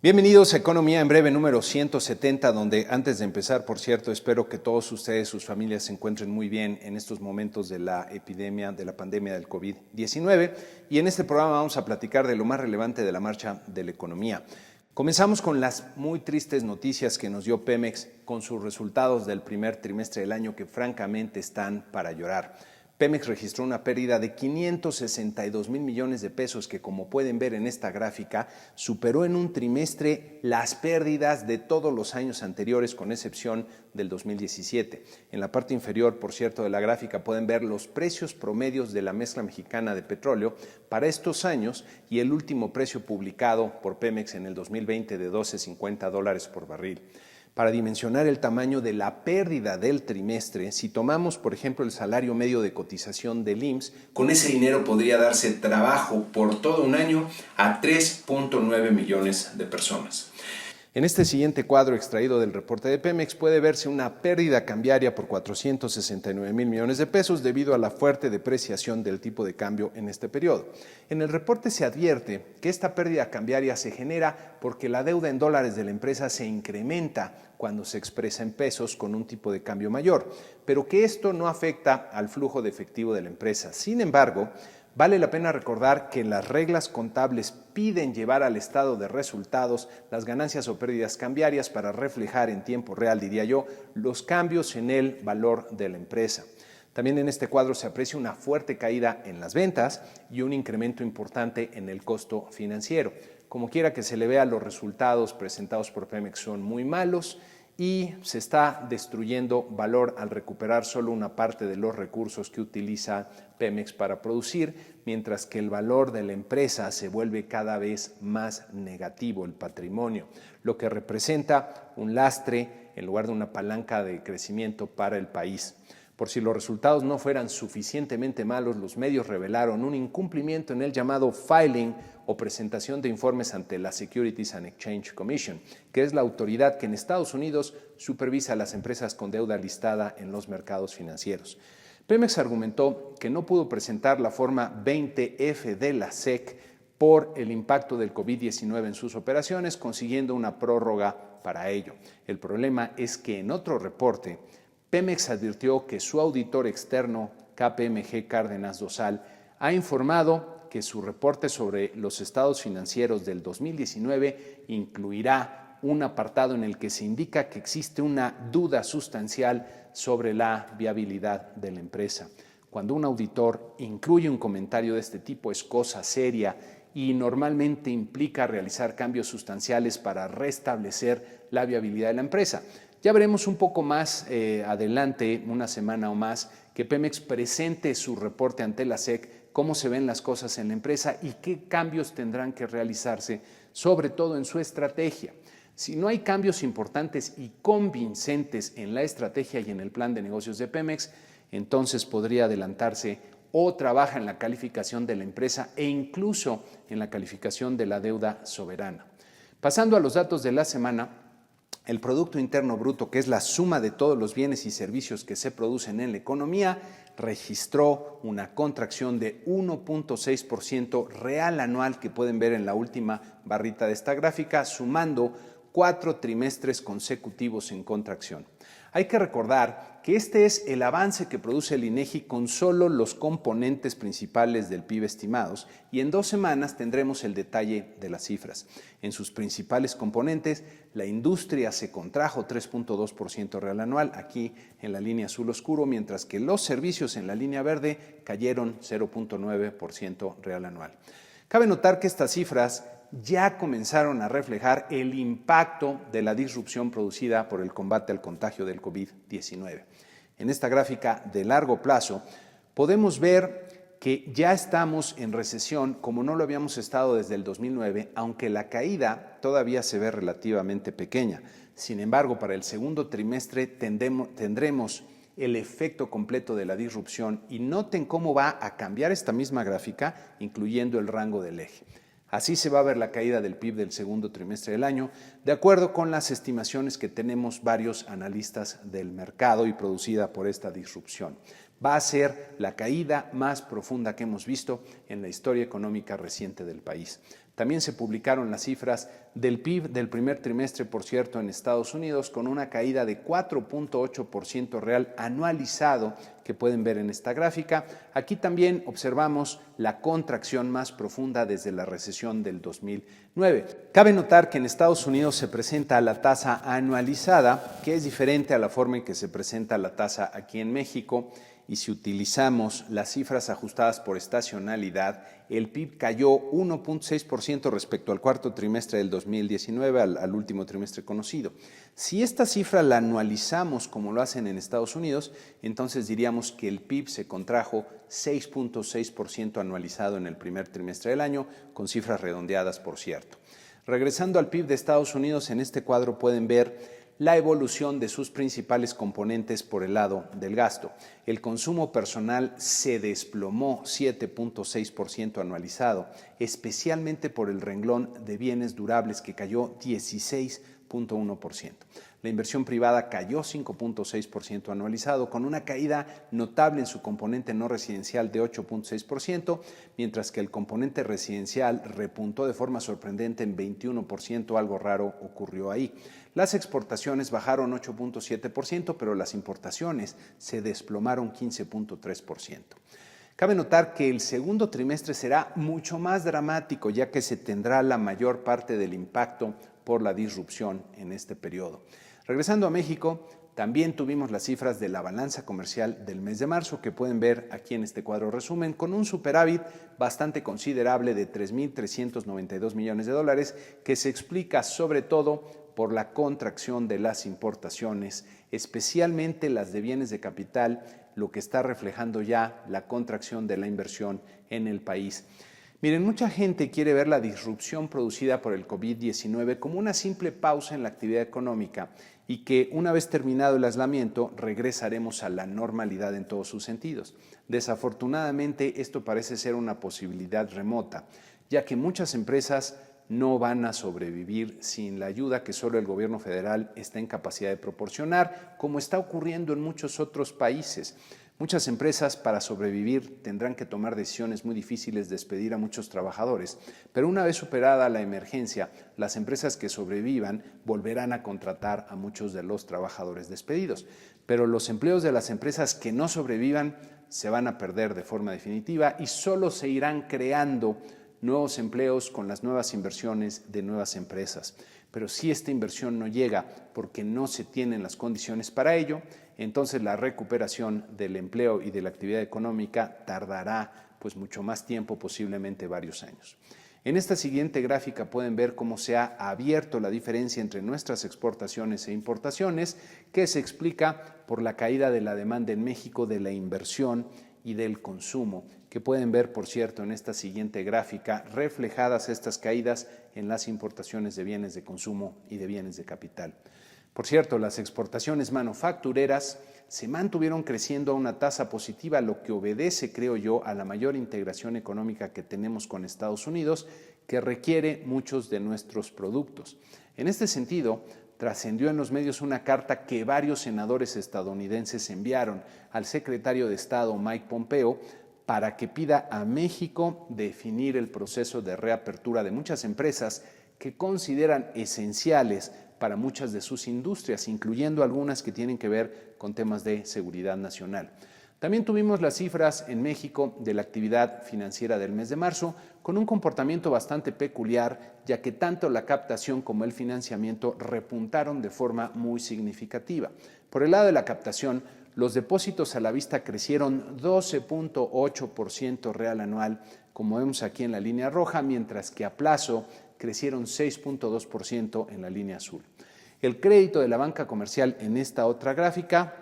Bienvenidos a Economía en Breve número 170, donde antes de empezar, por cierto, espero que todos ustedes, sus familias se encuentren muy bien en estos momentos de la epidemia, de la pandemia del COVID-19. Y en este programa vamos a platicar de lo más relevante de la marcha de la economía. Comenzamos con las muy tristes noticias que nos dio Pemex con sus resultados del primer trimestre del año que francamente están para llorar. Pemex registró una pérdida de 562 mil millones de pesos que, como pueden ver en esta gráfica, superó en un trimestre las pérdidas de todos los años anteriores, con excepción del 2017. En la parte inferior, por cierto, de la gráfica pueden ver los precios promedios de la mezcla mexicana de petróleo para estos años y el último precio publicado por Pemex en el 2020 de $12.50 por barril. Para dimensionar el tamaño de la pérdida del trimestre, si tomamos, por ejemplo, el salario medio de cotización del IMSS, con ese dinero podría darse trabajo por todo un año a 3.9 millones de personas. En este siguiente cuadro extraído del reporte de Pemex puede verse una pérdida cambiaria por 469 mil millones de pesos debido a la fuerte depreciación del tipo de cambio en este periodo. En el reporte se advierte que esta pérdida cambiaria se genera porque la deuda en dólares de la empresa se incrementa cuando se expresa en pesos con un tipo de cambio mayor, pero que esto no afecta al flujo de efectivo de la empresa. Sin embargo, vale la pena recordar que las reglas contables piden llevar al estado de resultados las ganancias o pérdidas cambiarias para reflejar en tiempo real, diría yo, los cambios en el valor de la empresa. También en este cuadro se aprecia una fuerte caída en las ventas y un incremento importante en el costo financiero. Como quiera que se le vea, los resultados presentados por Pemex son muy malos y se está destruyendo valor al recuperar solo una parte de los recursos que utiliza Pemex para producir, mientras que el valor de la empresa se vuelve cada vez más negativo, el patrimonio, lo que representa un lastre en lugar de una palanca de crecimiento para el país. Por si los resultados no fueran suficientemente malos, los medios revelaron un incumplimiento en el llamado filing o presentación de informes ante la Securities and Exchange Commission, que es la autoridad que en Estados Unidos supervisa a las empresas con deuda listada en los mercados financieros. Pemex argumentó que no pudo presentar la forma 20F de la SEC por el impacto del COVID-19 en sus operaciones, consiguiendo una prórroga para ello. El problema es que en otro reporte, Pemex advirtió que su auditor externo, KPMG Cárdenas Dosal, ha informado que su reporte sobre los estados financieros del 2019 incluirá un apartado en el que se indica que existe una duda sustancial sobre la viabilidad de la empresa. Cuando un auditor incluye un comentario de este tipo es cosa seria y normalmente implica realizar cambios sustanciales para restablecer la viabilidad de la empresa. Ya veremos un poco más adelante, una semana o más, que Pemex presente su reporte ante la SEC, cómo se ven las cosas en la empresa y qué cambios tendrán que realizarse, sobre todo en su estrategia. Si no hay cambios importantes y convincentes en la estrategia y en el plan de negocios de Pemex, entonces podría adelantarse otra baja en la calificación de la empresa e incluso en la calificación de la deuda soberana. Pasando a los datos de la semana, el Producto Interno Bruto, que es la suma de todos los bienes y servicios que se producen en la economía, registró una contracción de 1.6% real anual, que pueden ver en la última barrita de esta gráfica, sumando 4 trimestres consecutivos en contracción. Hay que recordar que este es el avance que produce el INEGI con solo los componentes principales del PIB estimados, y en 2 semanas tendremos el detalle de las cifras. En sus principales componentes, la industria se contrajo 3.2% real anual, aquí en la línea azul oscuro, mientras que los servicios en la línea verde cayeron 0.9% real anual. Cabe notar que estas cifras ya comenzaron a reflejar el impacto de la disrupción producida por el combate al contagio del COVID-19. En esta gráfica de largo plazo podemos ver que ya estamos en recesión como no lo habíamos estado desde el 2009, aunque la caída todavía se ve relativamente pequeña. Sin embargo, para el segundo trimestre tendremos el efecto completo de la disrupción y noten cómo va a cambiar esta misma gráfica, incluyendo el rango del eje. Así se va a ver la caída del PIB del segundo trimestre del año, de acuerdo con las estimaciones que tenemos varios analistas del mercado y producida por esta disrupción. Va a ser la caída más profunda que hemos visto en la historia económica reciente del país. También se publicaron las cifras del PIB del primer trimestre, por cierto, en Estados Unidos, con una caída de 4.8% real anualizado, que pueden ver en esta gráfica. Aquí también observamos la contracción más profunda desde la recesión del 2009. Cabe notar que en Estados Unidos se presenta la tasa anualizada, que es diferente a la forma en que se presenta la tasa aquí en México. Y si utilizamos las cifras ajustadas por estacionalidad, el PIB cayó 1.6% respecto al cuarto trimestre del 2019, al último trimestre conocido. Si esta cifra la anualizamos como lo hacen en Estados Unidos, entonces diríamos que el PIB se contrajo 6.6% anualizado en el primer trimestre del año, con cifras redondeadas, por cierto. Regresando al PIB de Estados Unidos, en este cuadro pueden ver la evolución de sus principales componentes por el lado del gasto. El consumo personal se desplomó 7.6% anualizado, especialmente por el renglón de bienes durables que cayó 16.1%. La inversión privada cayó 5.6% anualizado, con una caída notable en su componente no residencial de 8.6%, mientras que el componente residencial repuntó de forma sorprendente en 21%, algo raro ocurrió ahí. Las exportaciones bajaron 8.7%, pero las importaciones se desplomaron 15.3%. Cabe notar que el segundo trimestre será mucho más dramático, ya que se tendrá la mayor parte del impacto por la disrupción en este periodo. Regresando a México, también tuvimos las cifras de la balanza comercial del mes de marzo, que pueden ver aquí en este cuadro resumen, con un superávit bastante considerable de 3.392 millones de dólares, que se explica sobre todo por la contracción de las importaciones, especialmente las de bienes de capital, lo que está reflejando ya la contracción de la inversión en el país. Miren, mucha gente quiere ver la disrupción producida por el COVID-19 como una simple pausa en la actividad económica y que una vez terminado el aislamiento regresaremos a la normalidad en todos sus sentidos. Desafortunadamente, esto parece ser una posibilidad remota, ya que muchas empresas no van a sobrevivir sin la ayuda que solo el gobierno federal está en capacidad de proporcionar, como está ocurriendo en muchos otros países. Muchas empresas, para sobrevivir, tendrán que tomar decisiones muy difíciles de despedir a muchos trabajadores, pero una vez superada la emergencia, las empresas que sobrevivan volverán a contratar a muchos de los trabajadores despedidos. Pero los empleos de las empresas que no sobrevivan se van a perder de forma definitiva y solo se irán creando nuevos empleos con las nuevas inversiones de nuevas empresas. Pero si esta inversión no llega porque no se tienen las condiciones para ello, entonces la recuperación del empleo y de la actividad económica tardará pues mucho más tiempo, posiblemente varios años. En esta siguiente gráfica pueden ver cómo se ha abierto la diferencia entre nuestras exportaciones e importaciones, que se explica por la caída de la demanda en México, de la inversión y del consumo, que pueden ver, por cierto, en esta siguiente gráfica, reflejadas estas caídas en las importaciones de bienes de consumo y de bienes de capital. Por cierto, las exportaciones manufactureras se mantuvieron creciendo a una tasa positiva, lo que obedece, creo yo, a la mayor integración económica que tenemos con Estados Unidos, que requiere muchos de nuestros productos. En este sentido, trascendió en los medios una carta que varios senadores estadounidenses enviaron al secretario de Estado Mike Pompeo para que pida a México definir el proceso de reapertura de muchas empresas que consideran esenciales para muchas de sus industrias, incluyendo algunas que tienen que ver con temas de seguridad nacional. También tuvimos las cifras en México de la actividad financiera del mes de marzo, con un comportamiento bastante peculiar, ya que tanto la captación como el financiamiento repuntaron de forma muy significativa. Por el lado de la captación, los depósitos a la vista crecieron 12.8% real anual, como vemos aquí en la línea roja, mientras que a plazo crecieron 6.2% en la línea azul. El crédito de la banca comercial en esta otra gráfica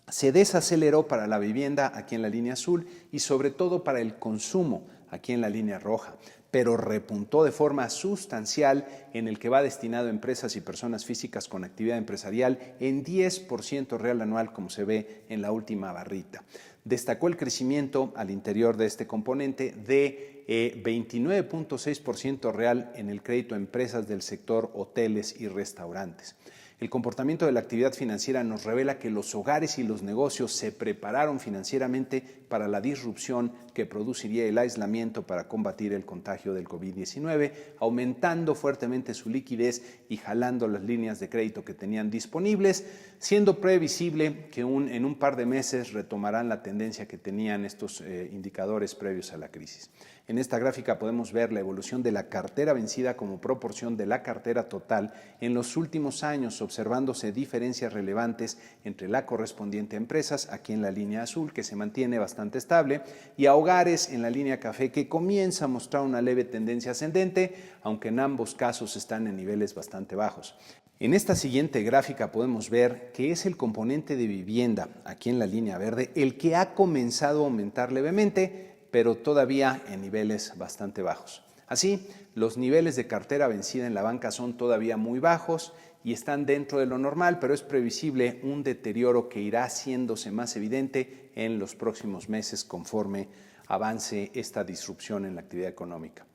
se desaceleró para la vivienda aquí en la línea azul y sobre todo para el consumo aquí en la línea roja, pero repuntó de forma sustancial en el que va destinado a empresas y personas físicas con actividad empresarial en 10% real anual, como se ve en la última barrita. Destacó el crecimiento al interior de este componente de 29.6% real en el crédito a empresas del sector hoteles y restaurantes. El comportamiento de la actividad financiera nos revela que los hogares y los negocios se prepararon financieramente para la disrupción que produciría el aislamiento para combatir el contagio del COVID-19, aumentando fuertemente su liquidez y jalando las líneas de crédito que tenían disponibles, siendo previsible que en un par de meses retomarán la tendencia que tenían estos indicadores previos a la crisis. En esta gráfica podemos ver la evolución de la cartera vencida como proporción de la cartera total en los últimos años, observándose diferencias relevantes entre la correspondiente a empresas, aquí en la línea azul, que se mantiene bastante estable, y a hogares en la línea café, que comienza a mostrar una leve tendencia ascendente, aunque en ambos casos están en niveles bastante bajos. En esta siguiente gráfica podemos ver que es el componente de vivienda, aquí en la línea verde, el que ha comenzado a aumentar levemente, pero todavía en niveles bastante bajos. Así, los niveles de cartera vencida en la banca son todavía muy bajos y están dentro de lo normal, pero es previsible un deterioro que irá haciéndose más evidente en los próximos meses conforme avance esta disrupción en la actividad económica.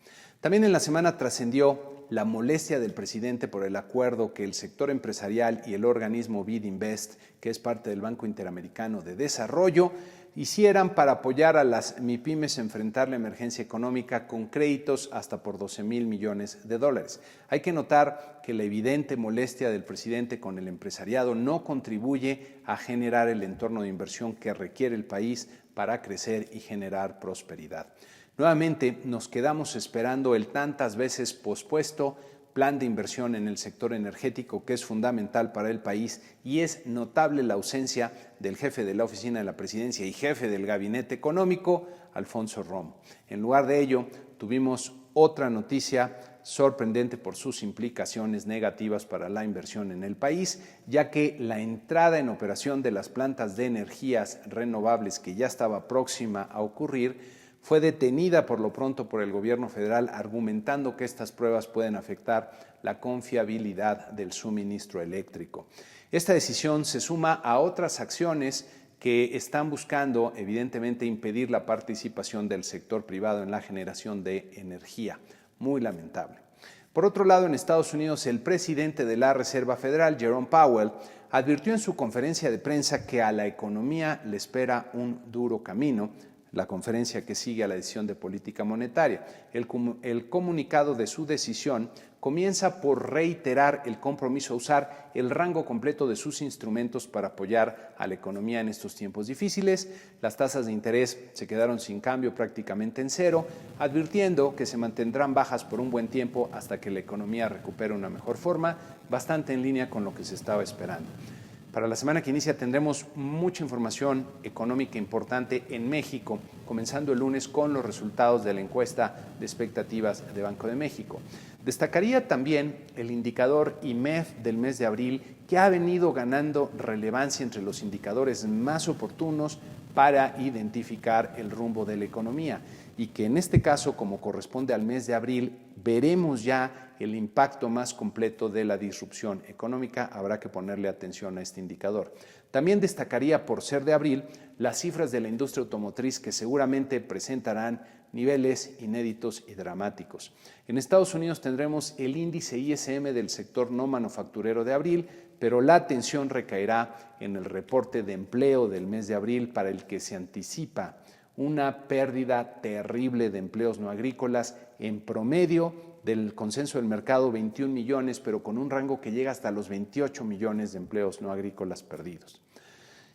También en la semana trascendió la molestia del presidente por el acuerdo que el sector empresarial y el organismo BidInvest, que es parte del Banco Interamericano de Desarrollo, hicieran para apoyar a las MIPYMES a enfrentar la emergencia económica con créditos hasta por $12,000 millones. Hay que notar que la evidente molestia del presidente con el empresariado no contribuye a generar el entorno de inversión que requiere el país para crecer y generar prosperidad. Nuevamente nos quedamos esperando el tantas veces pospuesto plan de inversión en el sector energético, que es fundamental para el país, y es notable la ausencia del jefe de la oficina de la presidencia y jefe del gabinete económico, Alfonso Romo. En lugar de ello, tuvimos otra noticia sorprendente por sus implicaciones negativas para la inversión en el país, ya que la entrada en operación de las plantas de energías renovables, que ya estaba próxima a ocurrir, fue detenida por lo pronto por el gobierno federal, argumentando que estas pruebas pueden afectar la confiabilidad del suministro eléctrico. Esta decisión se suma a otras acciones que están buscando, evidentemente, impedir la participación del sector privado en la generación de energía. Muy lamentable. Por otro lado, en Estados Unidos, el presidente de la Reserva Federal, Jerome Powell, advirtió en su conferencia de prensa que a la economía le espera un duro camino, la conferencia que sigue a la decisión de política monetaria. El comunicado de su decisión comienza por reiterar el compromiso a usar el rango completo de sus instrumentos para apoyar a la economía en estos tiempos difíciles. Las tasas de interés se quedaron sin cambio, prácticamente en cero, advirtiendo que se mantendrán bajas por un buen tiempo hasta que la economía recupere una mejor forma, bastante en línea con lo que se estaba esperando. Para la semana que inicia tendremos mucha información económica importante en México, comenzando el lunes con los resultados de la encuesta de expectativas de Banco de México. Destacaría también el indicador IMEF del mes de abril, que ha venido ganando relevancia entre los indicadores más oportunos para identificar el rumbo de la economía y que en este caso, como corresponde al mes de abril, veremos ya el impacto más completo de la disrupción económica. Habrá que ponerle atención a este indicador. También destacaría, por ser de abril, las cifras de la industria automotriz, que seguramente presentarán niveles inéditos y dramáticos. En Estados Unidos tendremos el índice ISM del sector no manufacturero de abril, pero la atención recaerá en el reporte de empleo del mes de abril, para el que se anticipa una pérdida terrible de empleos no agrícolas, en promedio del consenso del mercado 21 millones, pero con un rango que llega hasta los 28 millones de empleos no agrícolas perdidos.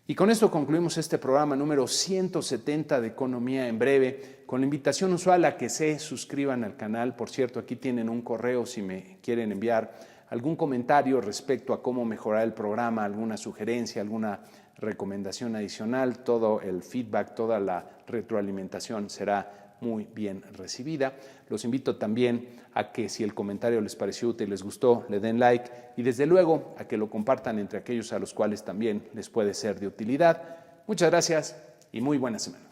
Y con esto concluimos este programa número 170 de Economía en Breve, con la invitación usual a que se suscriban al canal. Por cierto, aquí tienen un correo si me quieren enviar algún comentario respecto a cómo mejorar el programa, alguna sugerencia, alguna recomendación adicional. Todo el feedback, toda la retroalimentación será muy bien recibida. Los invito también a que, si el comentario les pareció útil, les gustó, le den like, y desde luego a que lo compartan entre aquellos a los cuales también les puede ser de utilidad. Muchas gracias y muy buena semana.